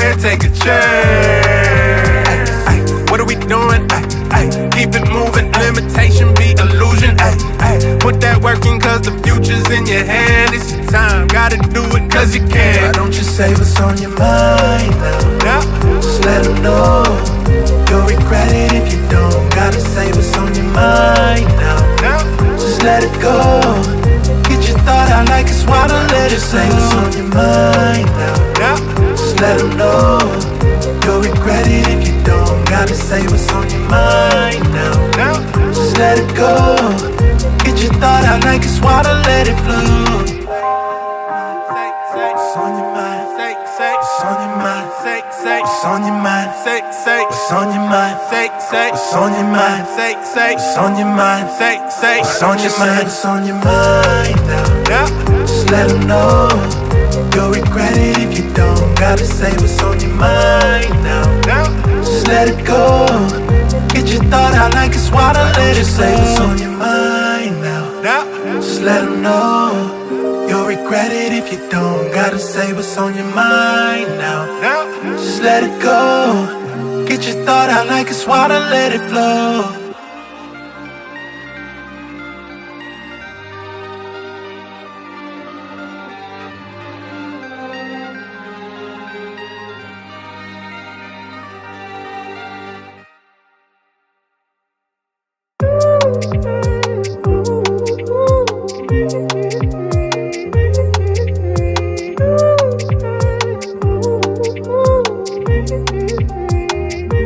ahead, take a chance. Ay, what are we doing? Keep it moving, limitation be illusion. Put that work in cause the future's in your hand. It's your time, gotta do it cause you can. Why don't you say what's on your mind now? Just let them know. You'll regret it if you don't. Gotta say what's on your mind now. Just let it go. Get your thought out like it's water, let it say what's on your mind now. Just let them know. You'll regret it if you don't. Gotta say what's on your mind now. Just let it go. Get your thought out like it's water, let it flow. What's on your mind? What's on your mind? What's on your mind? What's on your mind? What's on your mind? What's on your mind? What's on your mind? What's on your mind now? Just let them know. You'll regret it if you don't. Gotta say what's on your mind now. Just let it go. Get your thought out like it's water, let it say what's on your mind now. Just let them know. You'll regret it if you don't. Gotta say what's on your mind now. Just let it go. Get your thought out like it's water, let it flow.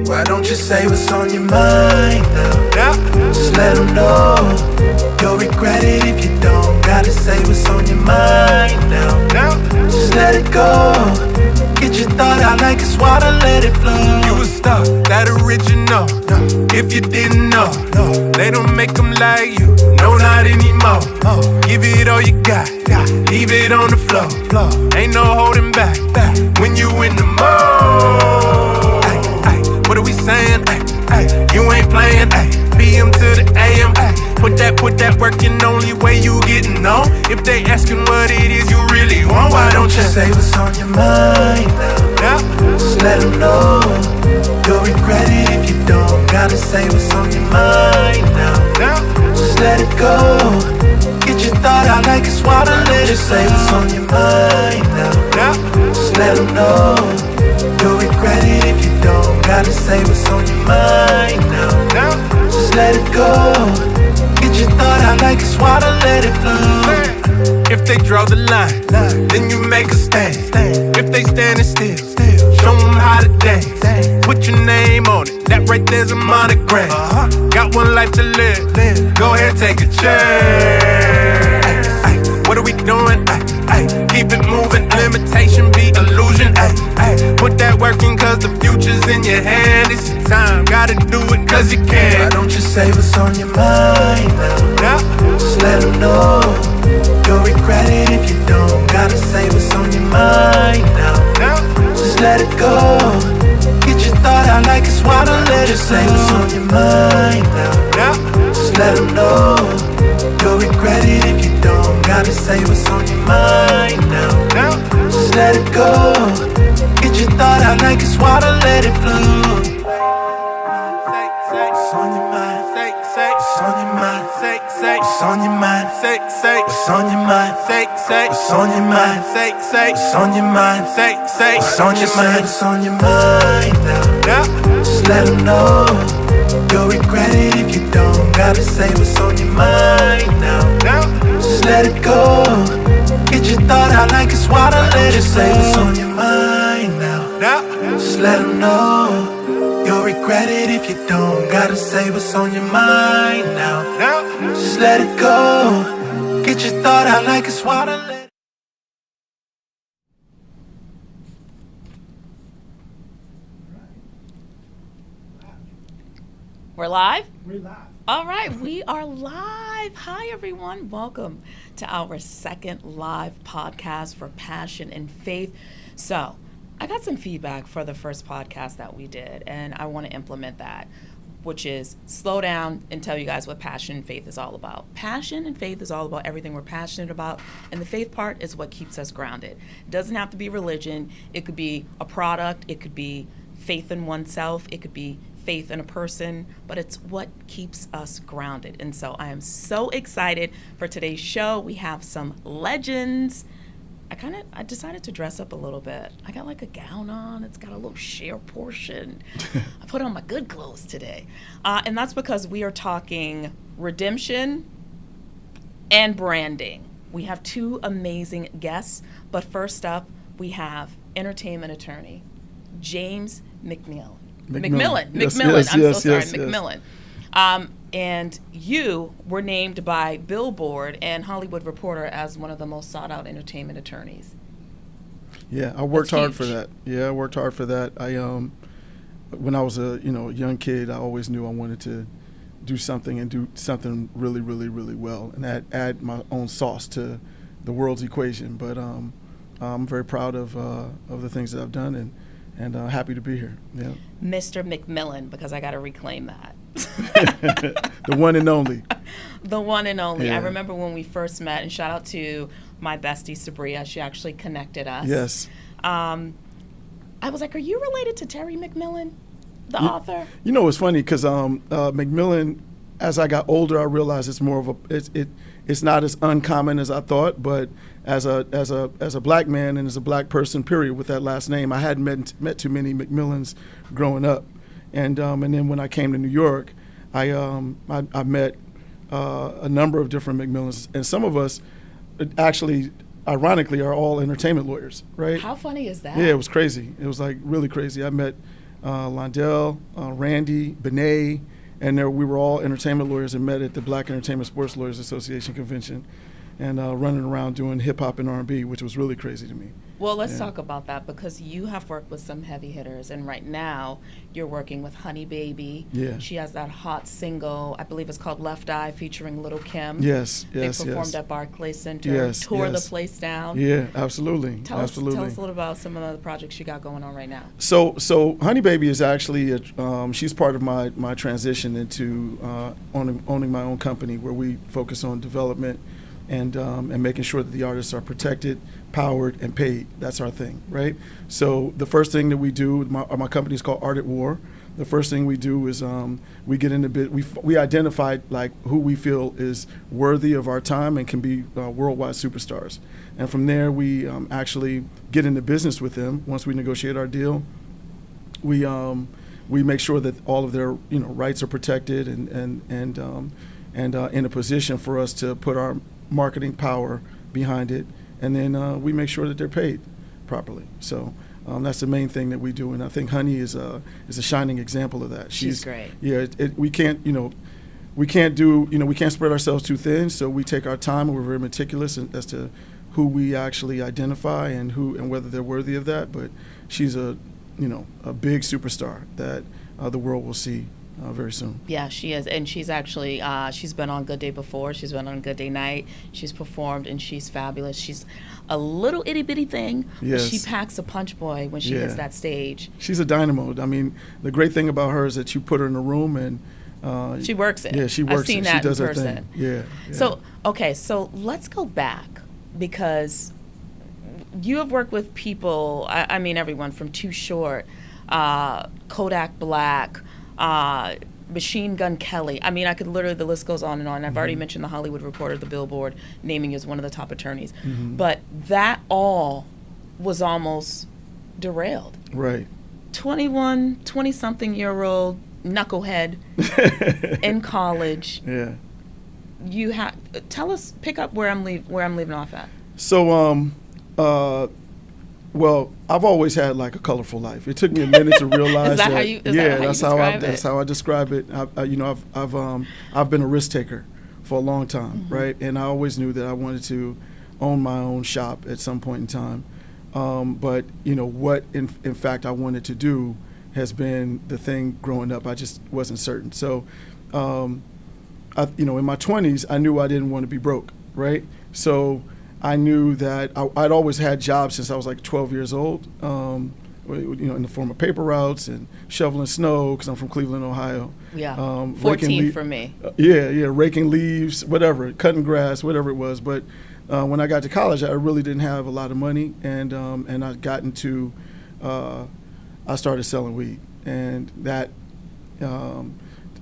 Why don't you say what's on your mind now? Just let them know. You'll regret it if you don't. Gotta say what's on your mind now. Just let it go. Get your thought out like it's water, let it flow. You a star, that original. If you didn't know, they don't make them like you. No, not anymore. Give it all you got. Leave it on the floor. Ain't no holding back. When you in the mode. What are we saying? You ain't playing. PM to the AM. Put that work in, only way you getting on. If they asking what it is you really want, why don't you say what's on your mind now? Just let them know. You'll regret it if you don't. Gotta say what's on your mind now. Just let it go. Get your thought out like it's water, let it say what's on your mind now. Just let them know. You'll regret it if you don't. Gotta say what's on your mind now. Just let it go. Get your thought out like it's water, let it flow. If they draw the line, then you make a stand. If they standing still, show them how to dance. Put your name on it, that right there's a monogram. Got one life to live, go ahead, take a chance. What are we doing? Keep it moving, limitation be illusion. Put that work in cause the future's in your hand. It's your time, gotta do it cause you can. Why don't you say what's on your mind now? Just let them know. You'll regret it if you don't. Gotta say what's on your mind now. Just let it go. Get your thought out like it's water, let it say what's on your mind now. Just let them know. You'll regret it if you don't. Gotta say what's on your mind now. Just let it go. Get your thought out like it's water, let it flow. What's on your mind? What's on your mind? What's on your mind? What's on your mind? What's on your mind? What's on your mind? What's on your mind? What's on your mind now? Just let them know. You'll regret it if you don't. Gotta say what's on your mind now. Just let it go. Get your thought out like it's water, let it say what's on your mind now. Just let them know. You'll regret it if you don't. Gotta say what's on your mind now. Just let it go. Get your thought out like it's water, let it. We're live? We're live. All right, we are live. Hi, everyone. Welcome to our second live podcast for Passion and Faith. So, I got some feedback for the first podcast that we did, and I want to implement that. which is slow down and tell you guys what passion and faith is all about. Passion and faith is all about everything we're passionate about, and the faith part is what keeps us grounded. It doesn't have to be religion. It could be a product. It could be faith in oneself. It could be faith in a person, but it's what keeps us grounded. And so I am so excited for today's show. We have some legends. I decided to dress up a little bit. I got like a gown on. It's got a little sheer portion. I put on my good clothes today. And that's because we are talking redemption and branding. We have two amazing guests, but first up, we have entertainment attorney, James McMillan. McMillan. And you were named by Billboard and Hollywood Reporter as one of the most sought-out entertainment attorneys. Yeah, I worked hard for that. When I was a young kid, I always knew I wanted to do something really, really, really well and add my own sauce to the world's equation. But I'm very proud of the things that I've done and happy to be here. Yeah. Mr. McMillan, because I got to reclaim that. The one and only. The one and only. Yeah. I remember when we first met, and shout out to my bestie Sabria. She actually connected us. Yes. I was like, "Are you related to Terry McMillan, the author?" You know, it's funny because McMillan, as I got older, I realized it's more of it's not as uncommon as I thought. But as a black man and as a black person, period, with that last name, I hadn't met too many McMillans growing up. And then when I came to New York, I met a number of different McMillans, and some of us actually, ironically, are all entertainment lawyers, right? How funny is that? Yeah, it was crazy. It was like really crazy. I met Londell, Randy, Benet, and we were all entertainment lawyers and met at the Black Entertainment Sports Lawyers Association convention, and running around doing hip hop and R&B, which was really crazy to me. Well, let's talk about that because you have worked with some heavy hitters, and right now you're working with Honey Baby. Yeah. She has that hot single, I believe it's called Left Eye, featuring Little Kim. Yes. They performed at Barclays Center, Yes, tore yes. the place down. Yeah, absolutely. Tell us a little about some of the projects you got going on right now. So Honey Baby is actually she's part of my transition into owning my own company, where we focus on development and making sure that the artists are protected, powered, and paid. That's our thing, right? So the first thing that we do, my company is called Art at War. The first thing we do is we get into we identified like who we feel is worthy of our time and can be worldwide superstars. And from there, we actually get into business with them. Once we negotiate our deal, we make sure that all of their rights are protected and in a position for us to put our marketing power behind it, and then we make sure that they're paid properly. So that's the main thing that we do, and I think Honey is a shining example of that. She's great. Yeah, we can't spread ourselves too thin. So we take our time, and we're very meticulous as to who we actually identify and whether they're worthy of that. But she's a big superstar that the world will see very soon. Yeah, she is, and she's actually she's been on Good Day before. She's been on Good Day Night. She's performed, and she's fabulous. She's a little itty bitty thing, yes. but she packs a punch, boy, when she hits that stage. She's a dynamo. I mean, the great thing about her is that you put her in a room and she works it. Yeah, she works it. I've seen that she does in her person. thing. Yeah. So let's go back, because you have worked with people. I mean, everyone from Too Short, Kodak Black. Machine Gun Kelly. I mean, I could literally, the list goes on and on. I've already mentioned the Hollywood Reporter, the Billboard, naming you as one of the top attorneys. Mm-hmm. But that all was almost derailed. Right. 20-something-year-old knucklehead in college. Yeah. You pick up where I'm leaving off at. So, well, I've always had like a colorful life. It took me a minute to realize that's how I describe it. I've been a risk taker for a long time, mm-hmm. right? And I always knew that I wanted to own my own shop at some point in time. But what in fact I wanted to do has been the thing growing up. I just wasn't certain. So, in my 20s, I knew I didn't want to be broke, right? So I knew that I'd always had jobs since I was like 12 years old. in the form of paper routes and shoveling snow because I'm from Cleveland, Ohio. Yeah, raking 14 for me. Raking leaves, whatever, cutting grass, whatever it was. But when I got to college, I really didn't have a lot of money, and I got into, I started selling weed, and that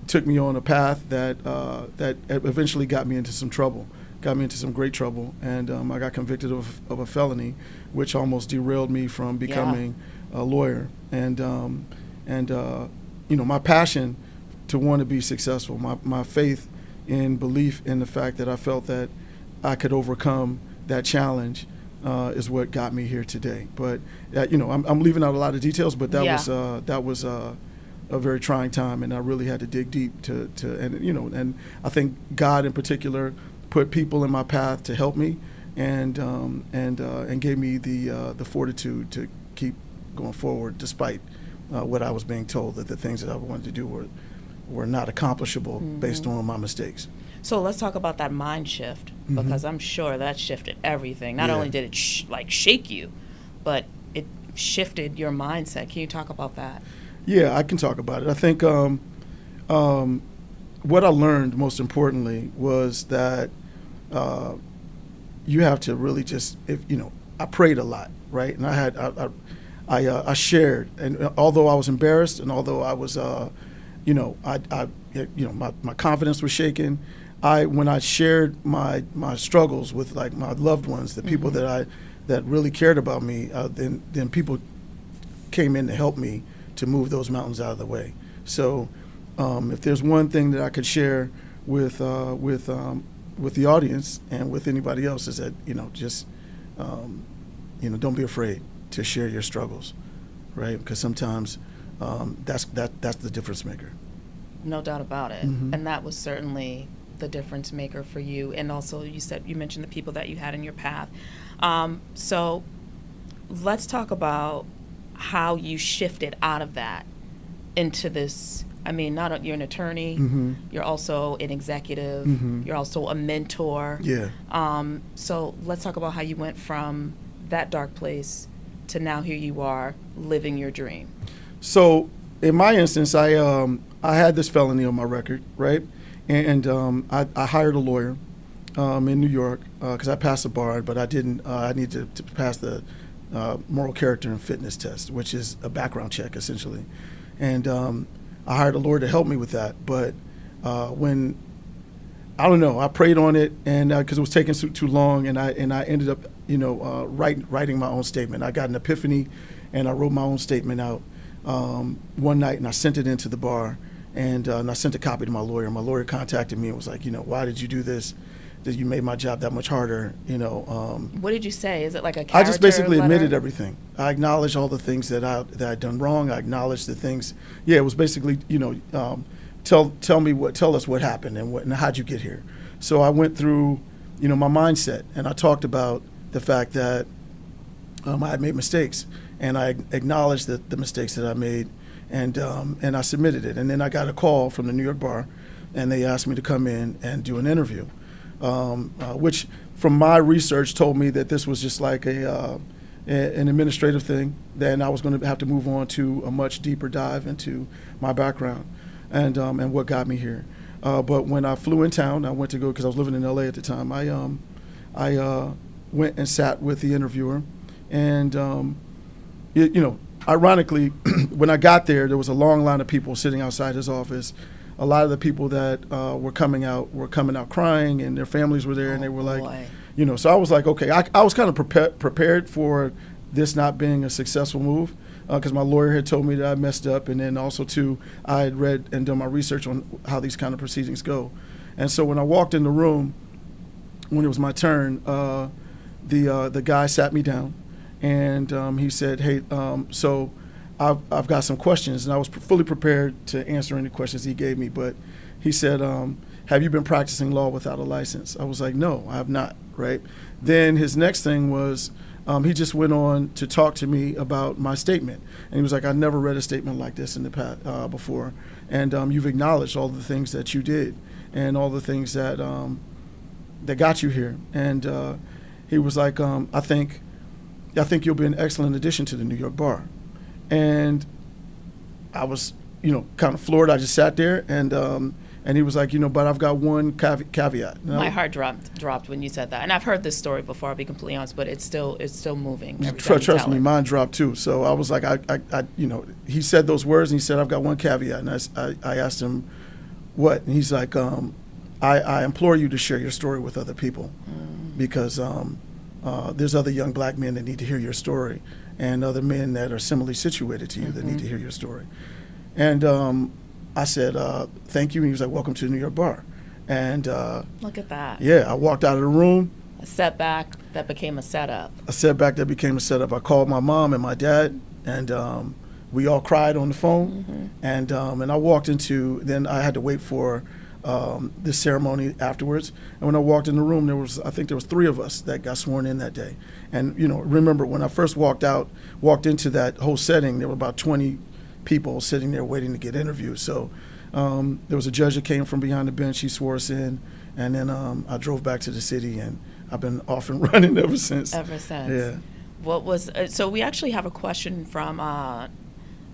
took me on a path that eventually got me into some trouble. Got me into some great trouble, and I got convicted of a felony, which almost derailed me from becoming a lawyer. And my passion to want to be successful, my faith in belief in the fact that I felt that I could overcome that challenge is what got me here today. But I'm leaving out a lot of details, but that was a very trying time, and I really had to dig deep and I think God in particular put people in my path to help me, and gave me the fortitude to keep going forward despite what I was being told that the things that I wanted to do were not accomplishable based on my mistakes. So let's talk about that mind shift, because I'm sure that shifted everything. Not only did it shake you, but it shifted your mindset. Can you talk about that? Yeah, I can talk about it. I think what I learned most importantly was that you have to really I prayed a lot, right? And I shared, and although I was embarrassed, and although I was, my confidence was shaken, when I shared my struggles with like my loved ones, the people that really cared about me, then people came in to help me to move those mountains out of the way. So if there's one thing that I could share with the audience and with anybody else, is that don't be afraid to share your struggles, right? Because sometimes that's the difference maker. No doubt about it. And that was certainly the difference maker for you. And also you mentioned the people that you had in your path. So let's talk about how you shifted out of that into this. I mean, you're an attorney, you're also an executive, you're also a mentor. Yeah. So let's talk about how you went from that dark place to now here you are living your dream. So in my instance, I had this felony on my record, right? And I hired a lawyer in New York because I passed the bar, but I didn't. I needed to pass the moral character and fitness test, which is a background check essentially. And I hired a lawyer to help me with that. But when I prayed on it, and because it was taking too long, and I ended up writing my own statement. I got an epiphany, and I wrote my own statement out one night, and I sent it into the bar, and I sent a copy to my lawyer. My lawyer contacted me and was like, why did you do this? That you made my job that much harder, What did you say? Is it like a character I just basically letter? admitted everything. I acknowledged all the things that I'd done wrong. I acknowledged the things. Yeah, it was basically, tell us what happened and how'd you get here. So I went through, my mindset, and I talked about the fact that I had made mistakes, and I acknowledged the mistakes that I made, and I submitted it. And then I got a call from the New York bar, and they asked me to come in and do an interview. Which from my research told me that this was just like an administrative thing. Then I was going to have to move on to a much deeper dive into my background and what got me here. But when I flew in town, I went to go, because I was living in LA at the time, I went and sat with the interviewer. And, ironically, when I got there was a long line of people sitting outside his office. A lot of the people that were coming out crying, and their families were there, and they were like, so I was like, okay, I was kind of prepared for this not being a successful move, because my lawyer had told me that I messed up, and then also too, I had read and done my research on how these kind of proceedings go. And so when I walked in the room, when it was my turn, the guy sat me down, and he said, hey, so I've got some questions, and I was fully prepared to answer any questions he gave me. But he said, have you been practicing law without a license? I was like, no, I have not, right? Then his next thing was he just went on to talk to me about my statement. And he was like, I never read a statement like this in the past before. And you've acknowledged all the things that you did and all the things that got you here. And he was like, I think you'll be an excellent addition to the New York bar. And I was, kind of floored. I just sat there, and he was like, but I've got one caveat. My heart dropped when you said that, and I've heard this story before. I'll be completely honest, but it's still moving. Every time you Trust tell me, it. mine dropped too. So I was like, he said those words, and he said, I've got one caveat, and I asked him, what? And he's like, I implore you to share your story with other people, because there's other young black men that need to hear your story, and other men that are similarly situated to you that need to hear your story. And I said, thank you. And he was like, welcome to the New York Bar. And look at that. Yeah, I walked out of the room. A setback that became a setup. A setback that became a setup. I called my mom and my dad, and we all cried on the phone. And I walked into, then I had to wait for this ceremony afterwards. And when I walked in the room, I think there was 3 of us that got sworn in that day. And, remember when I first walked into that whole setting, there were about 20 people sitting there waiting to get interviewed. So there was a judge that came from behind the bench. He swore us in, and then I drove back to the city, and I've been off and running ever since. Yeah. What was so? We actually have a question from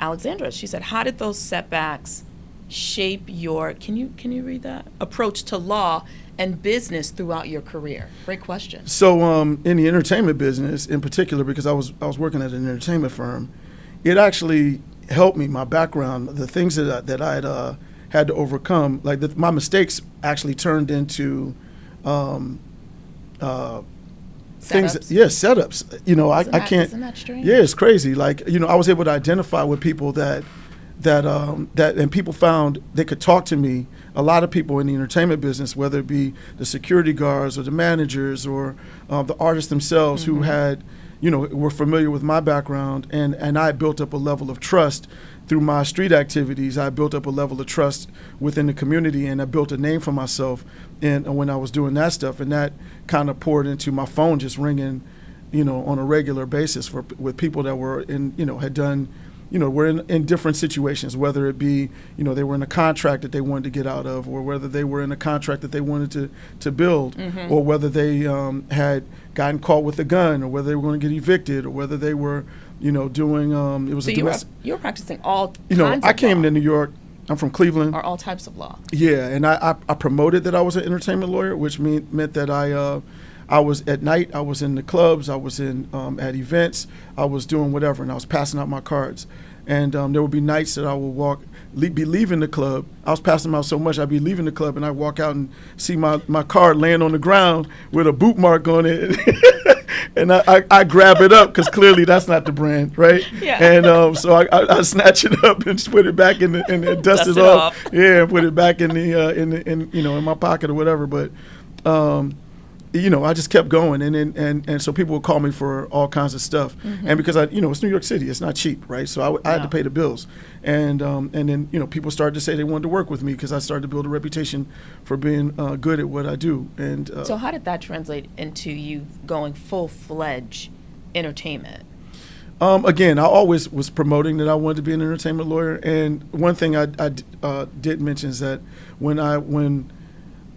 Alexandra. She said, "How did those setbacks shape your? Can you read that? Approach to law and business throughout your career?" Great question. So in the entertainment business, in particular, because I was working at an entertainment firm, it actually helped me. My background, the things that I had to overcome, like my mistakes actually turned into things. Setups. I can't. Isn't that strange? Yeah, it's crazy. Like I was able to identify with people that and people found they could talk to me. A lot of people in the entertainment business, whether it be the security guards or the managers or the artists themselves, who had were familiar with my background, and I built up a level of trust through my street activities. I built up a level of trust within the community, and I built a name for myself. And when I was doing that stuff, and that kind of poured into my phone just ringing, on a regular basis with people that were had done, were in different situations, whether it be, they were in a contract that they wanted to get out of, or whether they were in a contract that they wanted to build, or whether they had gotten caught with a gun, or whether they were going to get evicted, or whether they were, doing, it was so a domestic. You were practicing all kinds I of came law. to New York. I'm from Cleveland. Or all types of law. Yeah, and I promoted that I was an entertainment lawyer, which meant that I was at night, I was in the clubs, I was in at events, I was doing whatever, and I was passing out my cards. And there would be nights that I would be leaving the club. I was passing them out so much, I'd be leaving the club, and I'd walk out and see my card laying on the ground with a boot mark on it. And I grab it up, because clearly that's not the brand, right? Yeah. And so I snatch it up and put it back and dust it off. Yeah, and put it back in in my pocket or whatever. But I just kept going, and so people would call me for all kinds of stuff. And because it's New York City, it's not cheap, right? So I had to pay the bills, and then people started to say they wanted to work with me, because I started to build a reputation for being good at what I do. And so how did that translate into you going full-fledged entertainment? Again, I always was promoting that I wanted to be an entertainment lawyer. And one thing I did mention is that when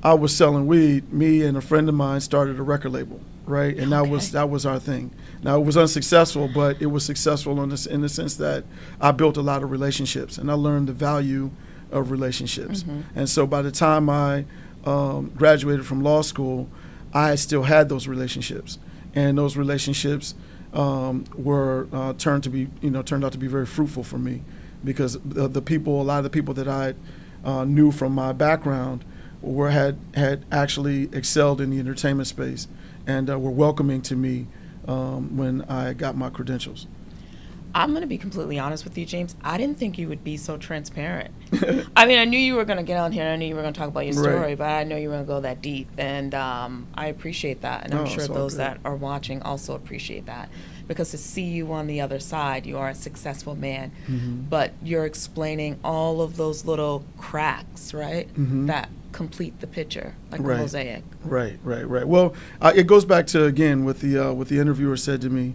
I was selling weed, me and a friend of mine started a record label, right? And that was our thing. Now, it was unsuccessful, but it was successful in the sense that I built a lot of relationships, and I learned the value of relationships. And so by the time I graduated from law school, I still had those relationships, and those relationships were turned out to be very fruitful for me, because a lot of the people that I knew from my background had actually excelled in the entertainment space, and were welcoming to me when I got my credentials. I'm going to be completely honest with you, James. I didn't think you would be so transparent. I mean, I knew you were going to get on here, and I knew you were going to talk about your story, Right. but I didn't know you were going to go that deep. And I appreciate that, and I'm No, sure it's all those good. that are watching also appreciate that. Because to see you on the other side, you are a successful man, but you're explaining all of those little cracks, right, that complete the picture, like a Right. mosaic. Right. Well, it goes back to, again, what the interviewer said to me,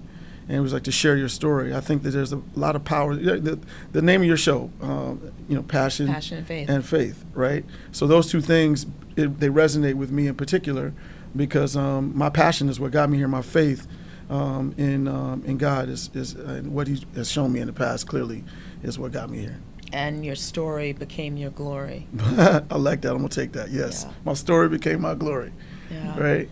and it was like, to share your story. I think that there's a lot of power. The name of your show, passion and faith. right? So those two things, they resonate with me in particular, because my passion is what got me here. My faith in God is and what He has shown me in the past clearly is what got me here. And your story became your glory. I like that. I'm gonna take that. Yes, Yeah. my story became my glory. Yeah. Right.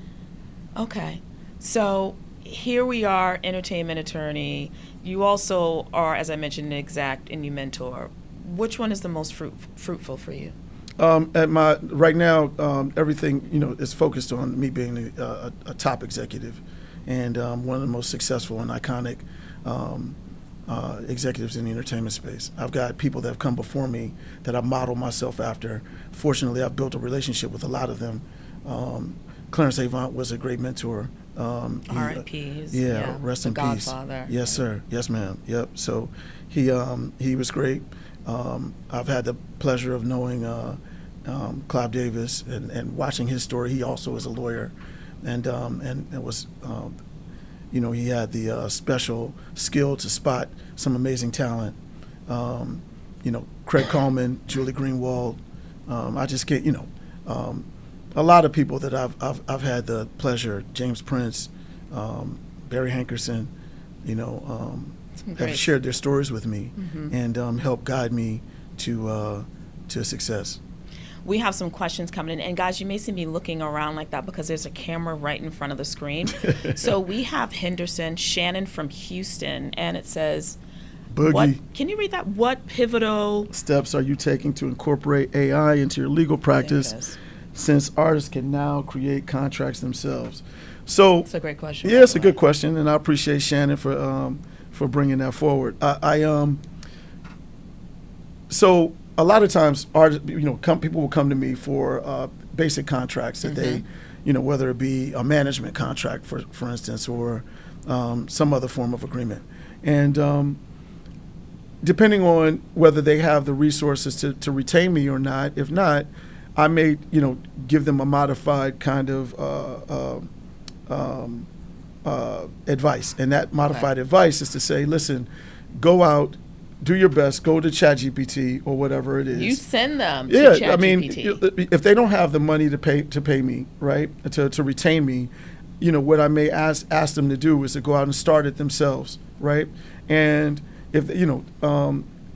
Okay. So here we are, entertainment attorney. You also are, as I mentioned, an exec and you mentor. Which one is the most fruitful for you? Right now, everything is focused on me being a top executive, and one of the most successful and iconic executives in the entertainment space. I've got people that have come before me that I model myself after. Fortunately, I've built a relationship with a lot of them. Clarence Avant was a great mentor. R.I.P. Rest in peace. Godfather. Yes, sir. Yes, ma'am. Yep. So he was great. I've had the pleasure of knowing Clive Davis and watching his story. He also is a lawyer, and it was he had the special skill to spot some amazing talent. Craig Coleman, Julie Greenwald. I just get a lot of people that I've had the pleasure. James Prince, Barry Hankerson, have shared their stories with me and helped guide me to success. We have some questions coming in. And guys, you may see me looking around like that because there's a camera right in front of the screen. So we have Shannon from Houston, and it says, Boogie. Can you read that? What pivotal steps are you taking to incorporate AI into your legal practice since artists can now create contracts themselves? So it's a great question. Yeah, it's a good question, and I appreciate Shannon for bringing that forward. So a lot of times, artists, people will come to me for basic contracts that they, whether it be a management contract, for instance, or some other form of agreement, and depending on whether they have the resources to retain me or not. If not, I may, give them a modified kind of advice, and that modified advice is to say, listen, go out, do your best, go to ChatGPT or whatever it is. You send them to ChatGPT. I mean, if they don't have the money to pay me, right, to retain me, what I may ask them to do is to go out and start it themselves, right, and if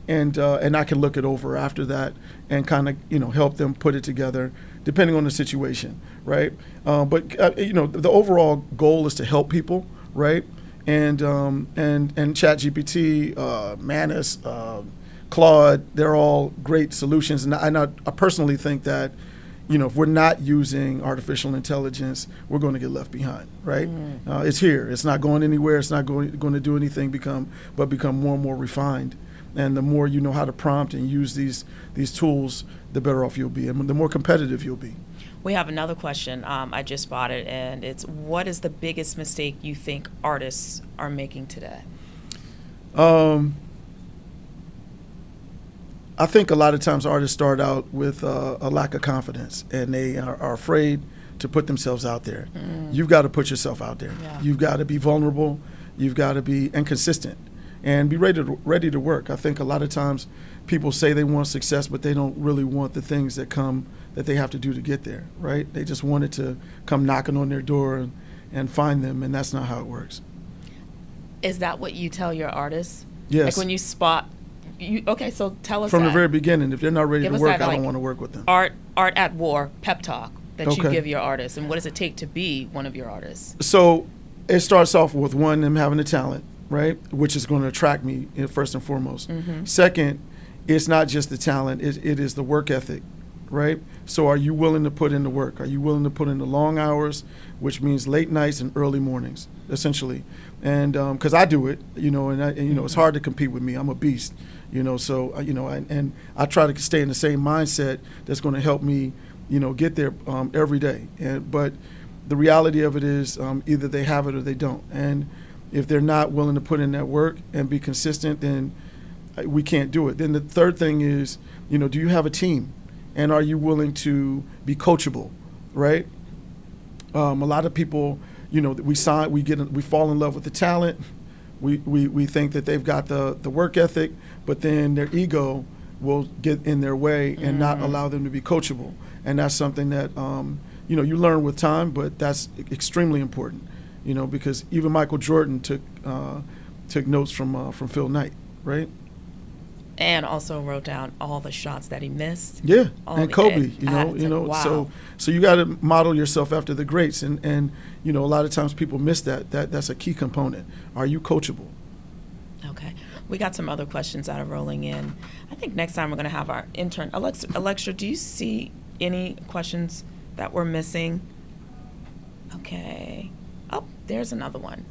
and I can look it over after that and kind of help them put it together depending on the situation, right? But the overall goal is to help people, right? And ChatGPT, Manus, Claude, they're all great solutions. And I personally think that, if we're not using artificial intelligence, we're going to get left behind, right? It's here. It's not going anywhere. It's not going to do anything but become more and more refined. And the more you know how to prompt and use these tools, the better off you'll be, and the more competitive you'll be. We have another question. I just spotted, and it's, what is the biggest mistake you think artists are making today? I think a lot of times artists start out with a lack of confidence, and they are afraid to put themselves out there. You've got to put yourself out there. Yeah. You've got to be vulnerable. You've got to be consistent, and be ready to work. I think a lot of times people say they want success, but they don't really want the things that they have to do to get there, right? They just want it to come knocking on their door and find them, and that's not how it works. Is that what you tell your artists? Yes. Like when you spot, okay, so tell us from that. the very beginning. If they're not ready to work, that, I don't want to work with them. Art at War pep talk that you give your artists, and what does it take to be one of your artists? So it starts off with them having the talent, right, which is going to attract me first and foremost. Second, it's not just the talent; it is the work ethic, right? So are you willing to put in the work? Are you willing to put in the long hours, which means late nights and early mornings, essentially? And because I do it, and it's hard to compete with me. I'm a beast, So and I try to stay in the same mindset that's going to help me, get there every day. But the reality of it is either they have it or they don't. And if they're not willing to put in that work and be consistent, then we can't do it. Then the third thing is, do you have a team? And are you willing to be coachable, right? A lot of people, we fall in love with the talent. We think that they've got the work ethic, but then their ego will get in their way and not allow them to be coachable. And that's something that, you learn with time, but that's extremely important. because even Michael Jordan took notes from Phil Knight, right? And also wrote down all the shots that he missed. Yeah, and Kobe, wow. So you got to model yourself after the greats, and a lot of times people miss that. That's a key component. Are you coachable? Okay, we got some other questions that are rolling in. I think next time we're going to have our intern, Alexa, do you see any questions that we're missing? Okay. Oh, there's another one.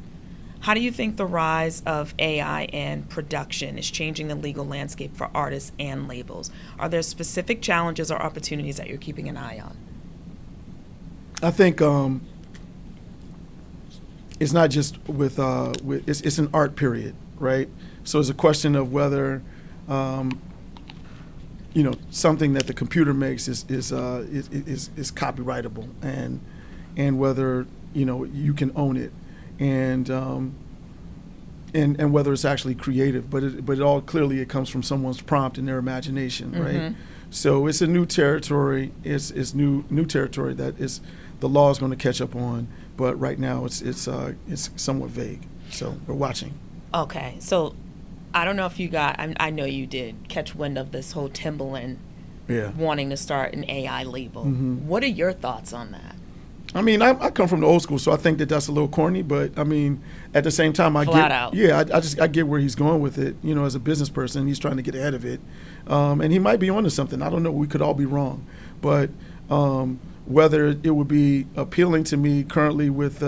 How do you think the rise of AI and production is changing the legal landscape for artists and labels? Are there specific challenges or opportunities that you're keeping an eye on? I think it's not just with it's an art period, right? So it's a question of whether something that the computer makes is copyrightable, and whether you can own it, and whether it's actually creative, but it all clearly it comes from someone's prompt and their imagination, right? So it's a new territory. It's new territory that is the law is going to catch up on, but right now it's somewhat vague. So we're watching. Okay, so I don't know if you got. I know you did catch wind of this whole Timberland wanting to start an AI label. What are your thoughts on that? I mean, I come from the old school, so I think that's a little corny. But I mean, at the same time, I get where he's going with it. As a business person, he's trying to get ahead of it, and he might be onto something. I don't know. We could all be wrong, but whether it would be appealing to me currently with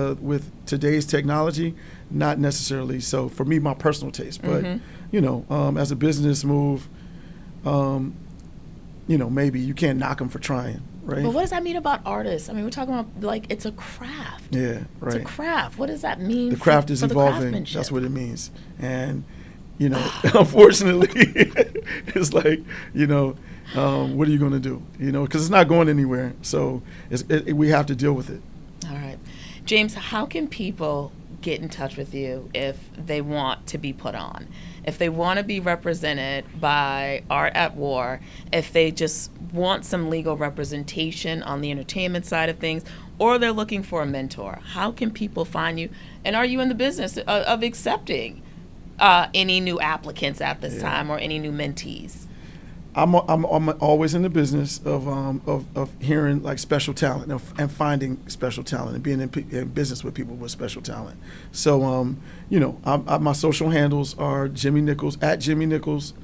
today's technology, not necessarily. So for me, my personal taste, but as a business move, maybe you can't knock them for trying. Right. But what does that mean about artists? I mean, we're talking about it's a craft. Yeah, right. It's a craft. What does that mean? The craft is for evolving. That's what it means. And unfortunately, it's like what are you going to do? Because it's not going anywhere. So we have to deal with it. All right, James. How can people get in touch with you if they want to be put on, if they want to be represented by Art at War, if they just want some legal representation on the entertainment side of things, or they're looking for a mentor? How can people find you? And are you in the business of accepting any new applicants at this time or any new mentees? I'm always in the business of hearing like special talent and finding special talent and being in business with people with special talent. So my social handles are Jimmy Nichols at Jimmy Nichols,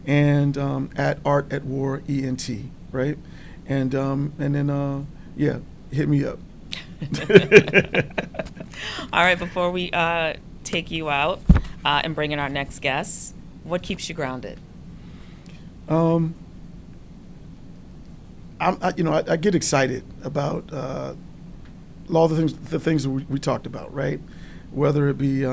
and at Art at War ENT, right? And then hit me up. All right, before we take you out and bring in our next guest, what keeps you grounded? I get excited about all the things that we talked about, right? Whether it be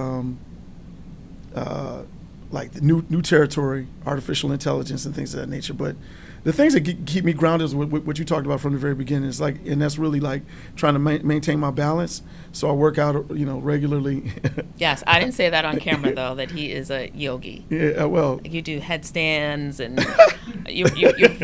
like the new territory, artificial intelligence, and things of that nature. But the things that keep me grounded is what you talked about from the very beginning. It's like, and that's really like trying to maintain my balance. So I work out, regularly. Yes, I didn't say that on camera though. That he is a yogi. Yeah, well, you do headstands and you're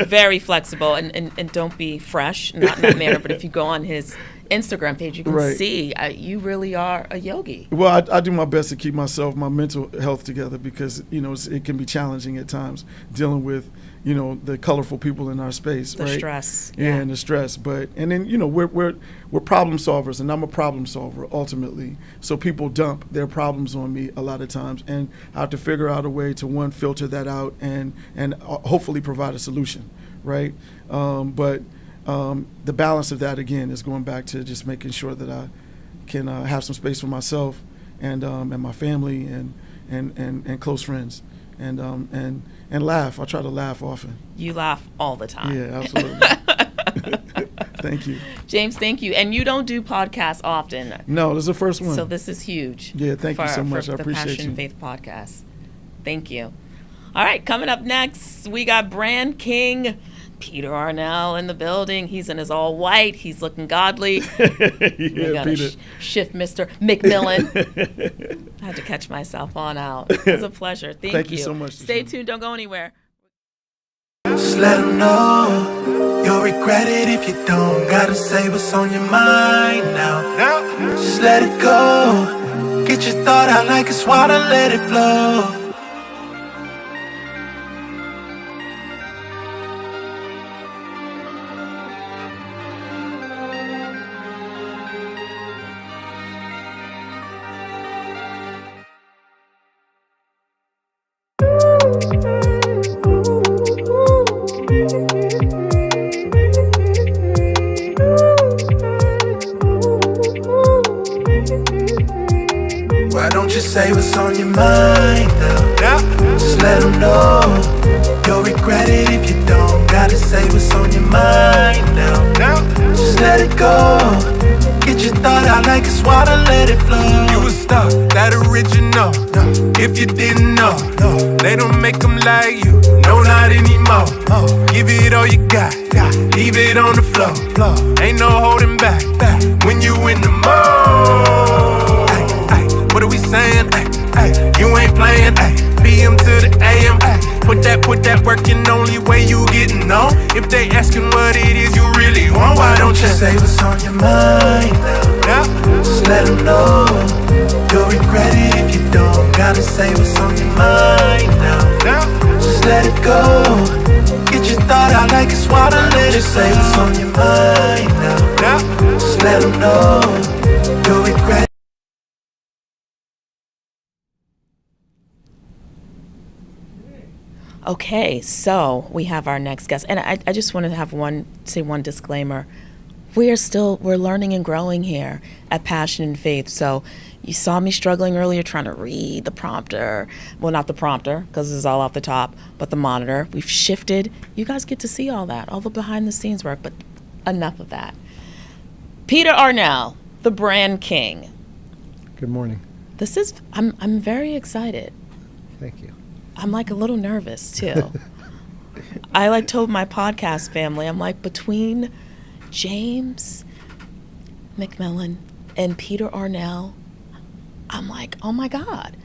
very flexible and don't be fresh, not in that manner. But if you go on his Instagram page, you can see you really are a yogi. Well, I do my best to keep my mental health together because it can be challenging at times dealing with the colorful people in our space, the right? Stress, and the stress. But and then we're problem solvers, and I'm a problem solver ultimately. So people dump their problems on me a lot of times, and I have to figure out a way to filter that out and hopefully provide a solution, right? But the balance of that again is going back to just making sure that I can have some space for myself and my family and close friends and laugh. I try to laugh often. You laugh all the time. Yeah, absolutely. Thank you, James. Thank you. And you don't do podcasts often. No, this is the first one. So this is huge. Yeah, thank you so much. I appreciate you. The Passion Faith podcast. Thank you. All right, coming up next, we got brand king Peter Arnell in the building. He's in his all white. He's looking godly. We got to shift Mr. McMillan. I had to catch myself on out. It was a pleasure. Thank you so much. Stay tuned. Don't go anywhere. let them know. You'll regret it if you don't. Gotta say what's on your mind now. Just let it go. Get your thought out like it's water, let it flow. Why don't you say what's on your mind now? Just let them know. You'll regret it if you don't. Gotta say what's on your mind now. Just let it go. Get your thought out like it's water, let it flow. You was stuck, that original. If you didn't know, they don't make them like you. No, not anymore. Give it all you got. Leave it on the floor. Ain't no holding back. When you in the mode. What are we saying? You ain't playing. BM to the AM. Put that work in, only way you getting on. If they asking what it is you really want, why don't you say what's on your mind now? Just let them know. You'll regret it if you don't. Gotta say what's on your mind now. Just let it go. Get your thought out like it's water, let it say what's on your mind now. Just let them know. You'll regret it. Okay, so we have our next guest, and I just want to have one disclaimer. We're learning and growing here at Passion and Faith. So you saw me struggling earlier trying to read the prompter. Well, not the prompter, because it's all off the top, but the monitor. We've shifted. You guys get to see all that, all the behind the scenes work, but enough of that. Peter Arnell, the brand king. Good morning. I'm very excited. Thank you. I'm like a little nervous too. I told my podcast family, I'm like, between James McMillan and Peter Arnell, I'm like, oh my God.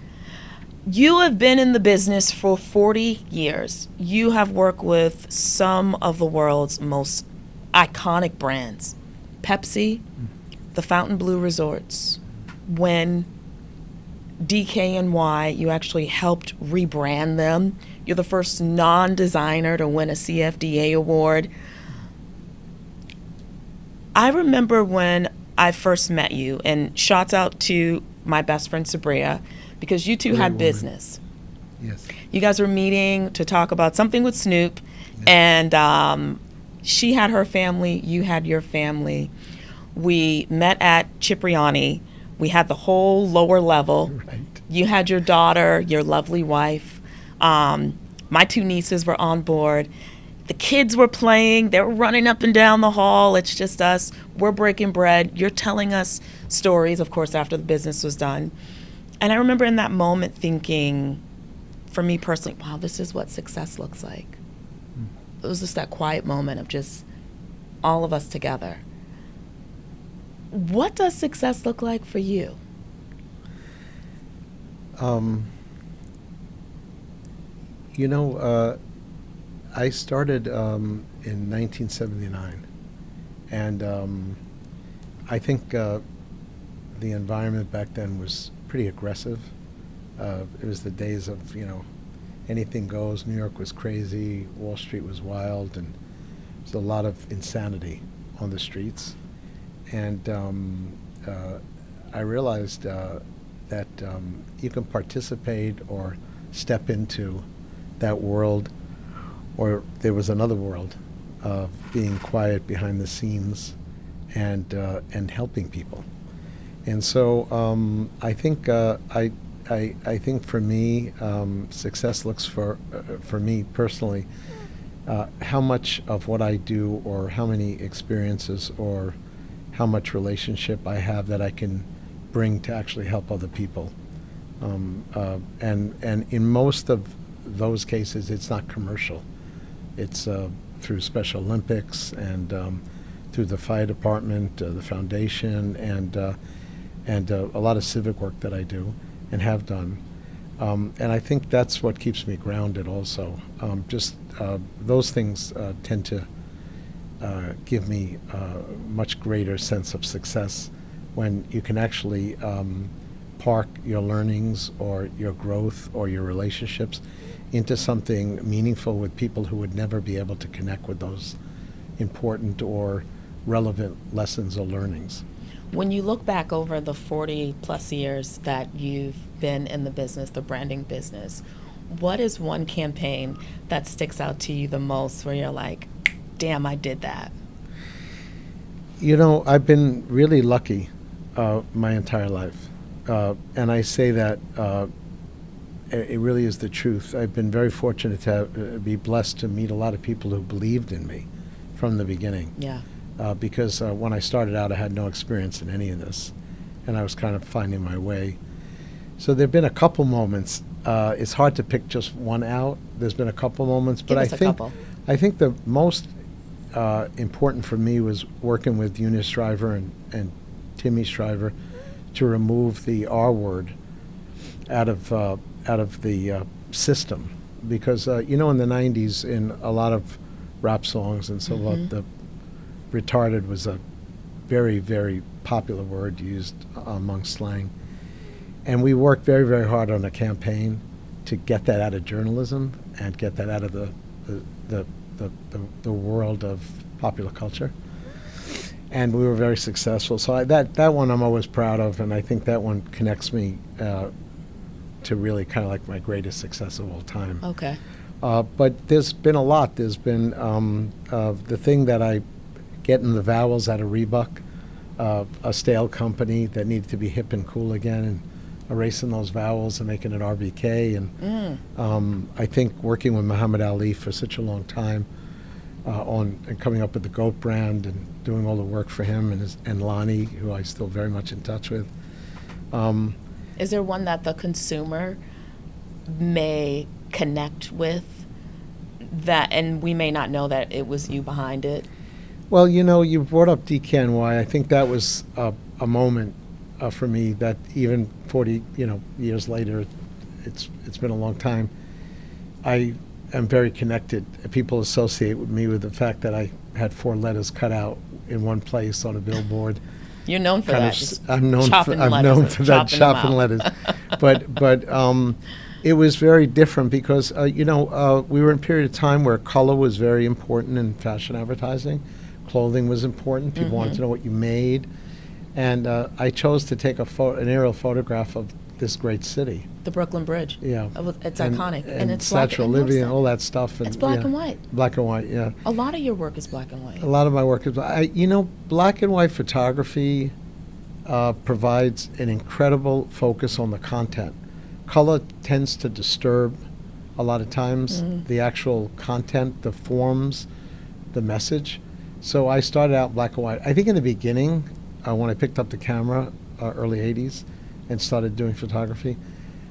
You have been in the business for 40 years. You have worked with some of the world's most iconic brands. Pepsi, the Fontainebleau resorts. When DKNY, you actually helped rebrand them. You're the first non-designer to win a CFDA award. I remember when I first met you, and shouts out to my best friend Sabria, because you two had business. Yes. You guys were meeting to talk about something with Snoop, and she had her family, you had your family. We met at Cipriani. We had the whole lower level. Right. You had your daughter, your lovely wife. My two nieces were on board. The kids were playing. They were running up and down the hall. It's just us. We're breaking bread. You're telling us stories, of course, after the business was done. And I remember in that moment thinking, for me personally, wow, this is what success looks like. It was just that quiet moment of just all of us together. What does success look like for you? I started in 1979, and I think the environment back then was pretty aggressive. It was the days of, anything goes. New York was crazy, Wall Street was wild, and there's a lot of insanity on the streets. And I realized that you can participate or step into that world, or there was another world of being quiet behind the scenes and helping people. And so I think I think for me, success looks for me personally, how much of what I do, or how many experiences, or how much relationship I have that I can bring to actually help other people. And in most of those cases, it's not commercial. It's through Special Olympics and through the fire department, the foundation, and a lot of civic work that I do and have done. And I think that's what keeps me grounded also. Those things tend to give me a much greater sense of success when you can actually park your learnings or your growth or your relationships into something meaningful with people who would never be able to connect with those important or relevant lessons or learnings. When you look back over the 40 plus years that you've been in the business, the branding business, what is one campaign that sticks out to you the most where you're like, damn, I did that? You know, I've been really lucky my entire life. And I say that it really is the truth. I've been very fortunate to be blessed to meet a lot of people who believed in me from the beginning. Yeah. Because when I started out, I had no experience in any of this, and I was kind of finding my way. So there have been a couple moments. It's hard to pick just one out. There's been a couple moments, but Give us a couple. I think the most important for me was working with Eunice Shriver and Timmy Shriver to remove the R word out of the system, because in the '90s, in a lot of rap songs and so forth, the retarded was a very, very popular word used among slang. And we worked very, very hard on a campaign to get that out of journalism and get that out of the world of popular culture. And we were very successful. So that one I'm always proud of, and I think that one connects me to really kind of like my greatest success of all time. Okay. But there's been a lot. There's been the thing that I getting the vowels out of Reebok, a stale company that needed to be hip and cool again, and erasing those vowels and making it RBK. And I think working with Muhammad Ali for such a long time and coming up with the GOAT brand and doing all the work for him and Lonnie, who I still very much in touch with. Is there one that the consumer may connect with that, and we may not know that it was you behind it? Well, you brought up DKNY. I think that was a moment for me that even 40 years later, it's been a long time. I am very connected. People associate with me with the fact that I had 4 letters cut out in one place on a billboard. You're known for that. Just I'm known chopping for letters, that, chopping letters. But it was very different because we were in a period of time where color was very important in fashion advertising. Clothing was important. People wanted to know what you made. And I chose to take an aerial photograph of this great city. The Brooklyn Bridge. Yeah. It's iconic. And it's Statue of Liberty and all that stuff. It's black and white. Black and white, yeah. A lot of your work is black and white. A lot of my work is black and white photography provides an incredible focus on the content. Color tends to disturb a lot of times the actual content, the forms, the message. So I started out black and white. I think in the beginning, when I picked up the camera, early 80s, and started doing photography,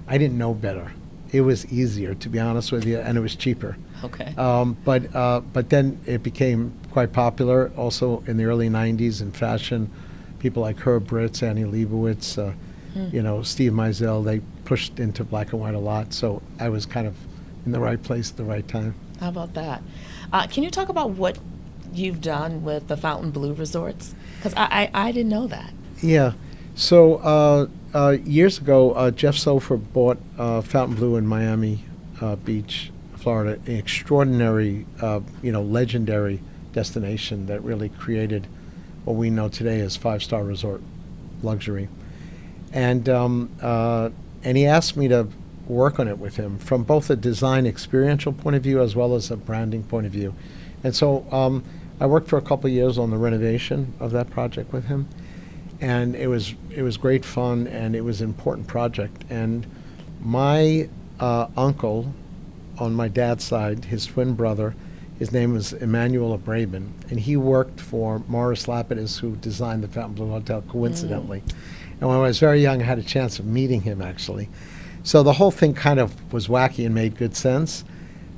I didn't know better. It was easier, to be honest with you, and it was cheaper. Okay. But then it became quite popular also in the early 90s in fashion. People like Herb Ritts, Annie Leibovitz, Steve Meisel, they pushed into black and white a lot. So I was kind of in the right place at the right time. How about that? Can you talk about what you've done with the Fontainebleau resorts? Because I didn't know that. Yeah. So years ago, Jeff Sofer bought Fontainebleau in Miami Beach, Florida, an extraordinary, legendary destination that really created what we know today as 5-star resort luxury. And he asked me to work on it with him from both a design experiential point of view as well as a branding point of view. And so I worked for a couple of years on the renovation of that project with him. And it was great fun, and it was an important project. And my uncle, on my dad's side, his twin brother, his name was Emmanuel Abraban, and he worked for Morris Lapidus, who designed the Fontainebleau Hotel, coincidentally. And when I was very young, I had a chance of meeting him, actually. So the whole thing kind of was wacky and made good sense,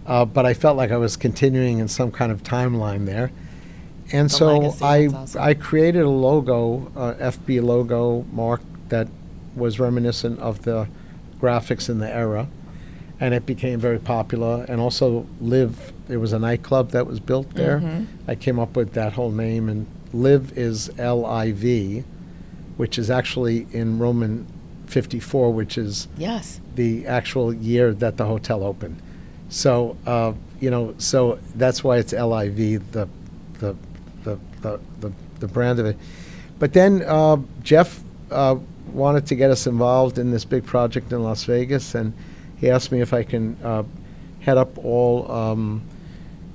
but I felt like I was continuing in some kind of timeline there. And so I created a logo, FB logo mark that was reminiscent of the graphics in the era, and it became very popular. And also Live, there was a nightclub that was built there. I came up with that whole name, and Live is Liv, which is actually in Roman 54, which is Yes. the actual year that the hotel opened. So so that's why it's Liv, the brand of it. But then Jeff wanted to get us involved in this big project in Las Vegas, and he asked me if I can head up all,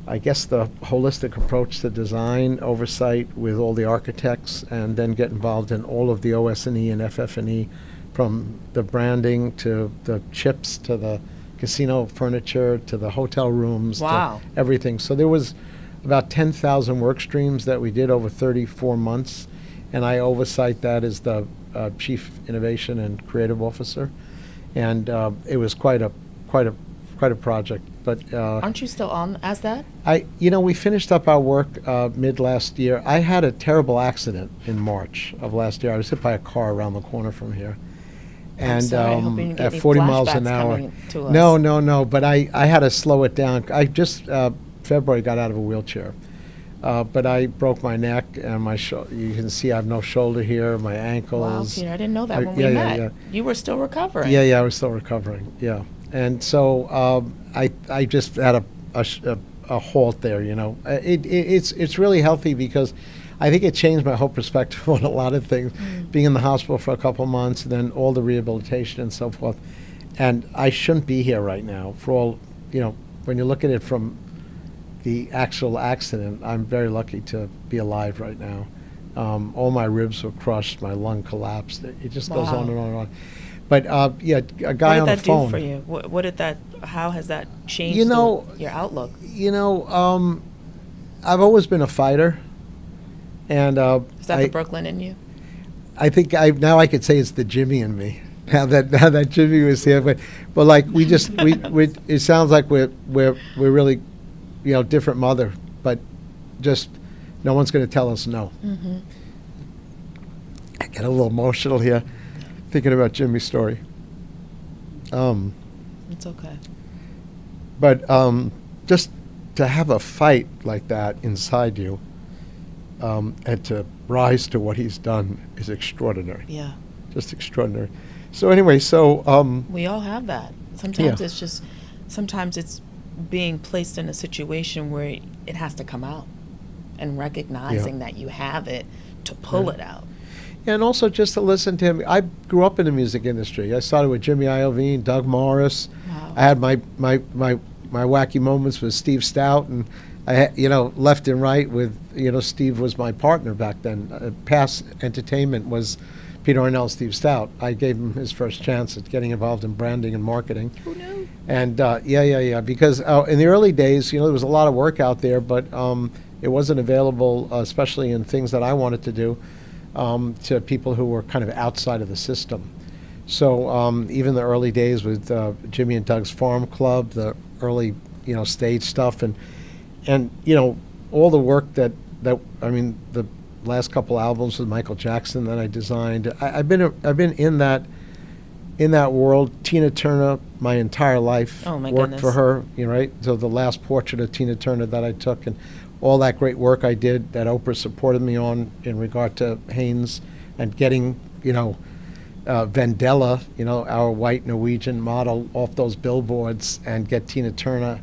I guess, the holistic approach to design oversight with all the architects, and then get involved in all of the OS&E and FF&E, from the branding to the chips to the casino furniture to the hotel rooms. Wow. To everything. So there was about 10,000 work streams that we did over 34 months, and I oversight that as the Chief Innovation and Creative Officer, and it was quite a project. But Aren't you still on as that? we finished up our work mid last year. I had a terrible accident in March of last year. I was hit by a car around the corner from here, and sorry, I hope you didn't get at any 40 miles an flashbacks hour. coming to us. No. But I had to slow it down. I just February got out of a wheelchair. But I broke my neck and my you can see I have no shoulder here, my ankles. Wow, Peter, I didn't know that when we yeah, met. yeah. You were still recovering. Yeah, I was still recovering. Yeah, and so I just had a halt there. It's really healthy because I think it changed my whole perspective on a lot of things. Being in the hospital for a couple months, and then all the rehabilitation and so forth, and I shouldn't be here right now. For all when you look at it from the actual accident, I'm very lucky to be alive right now. All my ribs were crushed, my lung collapsed. It just goes on and on and on. But a guy on the phone. What did that do for you? What did that? How has that changed your outlook? I've always been a fighter, and Is that the Brooklyn in you? I think now I could say it's the Jimmy in me. Now that Jimmy was here, but like we it sounds like we're really different mother, but just no one's going to tell us no. I get a little emotional here thinking about Jimmy's story. It's okay. But just to have a fight like that inside you, and to rise to what he's done is extraordinary. Yeah. Just extraordinary. So anyway, We all have that. Sometimes it's being placed in a situation where it has to come out, and recognizing that you have it to pull it out. and also just to listen to him. I grew up in the music industry. I started with Jimmy Iovine, Doug Morris. Wow. I had my wacky moments with Steve Stout, and I had, left and right with, Steve was my partner back then. Past Entertainment was Peter Arnell, Steve Stout. I gave him his first chance at getting involved in branding and marketing. Who knew? And because in the early days, there was a lot of work out there, but it wasn't available, especially in things that I wanted to do, to people who were kind of outside of the system. So even the early days with Jimmy and Doug's Farm Club, the early stage stuff, and all the work that the last couple albums with Michael Jackson that I designed. I've been in that world. Tina Turner, my entire life. Oh, my worked goodness. for her, right? So the last portrait of Tina Turner that I took, and all that great work I did that Oprah supported me on in regard to Hanes and getting, Vendela, our white Norwegian model, off those billboards, and get Tina Turner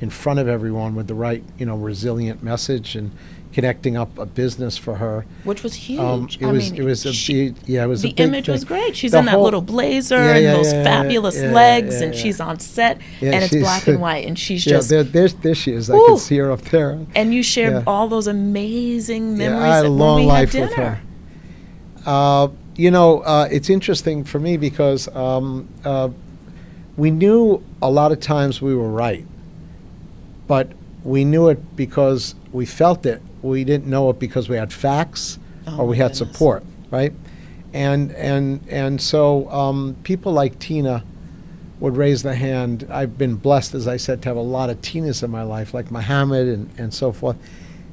in front of everyone with the right, resilient message and connecting up a business for her. Which was huge. It was a big The image was great. She's The in that whole- little blazer Yeah, and yeah, those yeah, fabulous yeah, legs, yeah, and yeah. she's on set, Yeah, and it's she's- black and white, and she's Yeah, just. there she is. I Woo. can see her up there. And you shared Yeah. all those amazing Yeah, memories I had a when long we life had with dinner. her. It's interesting for me because we knew a lot of times we were right, but we knew it because we felt it. We didn't know it because we had facts Oh, or we my had goodness. support, right? And so people like Tina would raise the hand. I've been blessed, as I said, to have a lot of Tinas in my life, like Muhammad and so forth.